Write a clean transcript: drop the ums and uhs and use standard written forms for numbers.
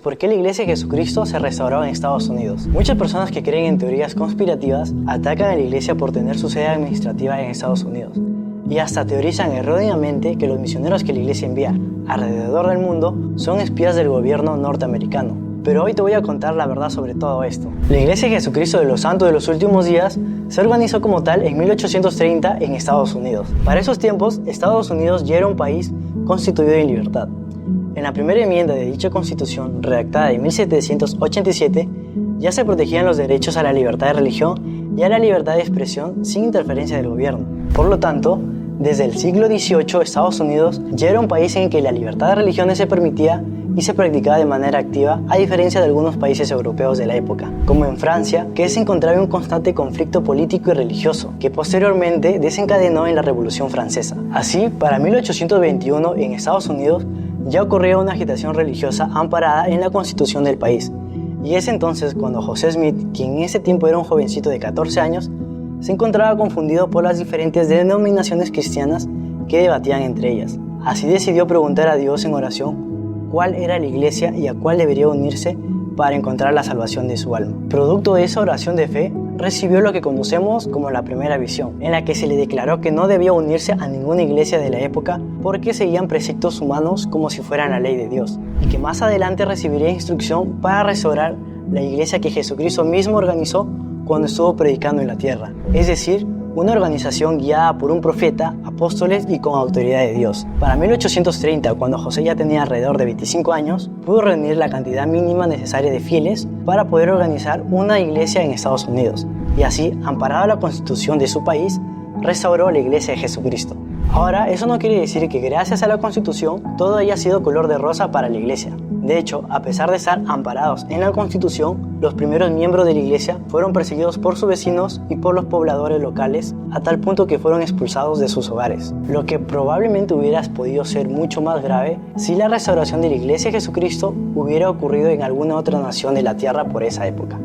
¿Por qué la Iglesia de Jesucristo se restauró en Estados Unidos? Muchas personas que creen en teorías conspirativas atacan a la Iglesia por tener su sede administrativa en Estados Unidos y hasta teorizan erróneamente que los misioneros que la Iglesia envía alrededor del mundo son espías del gobierno norteamericano. Pero hoy te voy a contar la verdad sobre todo esto. La Iglesia de Jesucristo de los Santos de los Últimos Días se organizó como tal en 1830 en Estados Unidos. Para esos tiempos, Estados Unidos ya era un país constituido en libertad. En la primera enmienda de dicha constitución, redactada en 1787, ya se protegían los derechos a la libertad de religión y a la libertad de expresión sin interferencia del gobierno. Por lo tanto, desde el siglo XVIII, Estados Unidos ya era un país en el que la libertad de religiones se permitía y se practicaba de manera activa, a diferencia de algunos países europeos de la época, como en Francia, que se encontraba en un constante conflicto político y religioso, que posteriormente desencadenó en la Revolución Francesa. Así, para 1821, en Estados Unidos, ya ocurría una agitación religiosa amparada en la constitución del país. Y es entonces cuando José Smith, quien en ese tiempo era un jovencito de 14 años, se encontraba confundido por las diferentes denominaciones cristianas que debatían entre ellas. Así decidió preguntar a Dios en oración cuál era la iglesia y a cuál debería unirse para encontrar la salvación de su alma. Producto de esa oración de fe, recibió lo que conocemos como la primera visión, en la que se le declaró que no debía unirse a ninguna iglesia de la época porque seguían preceptos humanos como si fueran la ley de Dios, y que más adelante recibiría instrucción para restaurar la iglesia que Jesucristo mismo organizó cuando estuvo predicando en la tierra, es decir, una organización guiada por un profeta, apóstoles y con autoridad de Dios. Para 1830, cuando José ya tenía alrededor de 25 años, pudo reunir la cantidad mínima necesaria de fieles para poder organizar una iglesia en Estados Unidos, y así, amparado la constitución de su país, restauró la Iglesia de Jesucristo. Ahora, eso no quiere decir que gracias a la Constitución todo haya sido color de rosa para la Iglesia. De hecho, a pesar de estar amparados en la Constitución, los primeros miembros de la Iglesia fueron perseguidos por sus vecinos y por los pobladores locales, a tal punto que fueron expulsados de sus hogares, lo que probablemente hubiera podido ser mucho más grave si la restauración de la Iglesia de Jesucristo hubiera ocurrido en alguna otra nación de la tierra por esa época.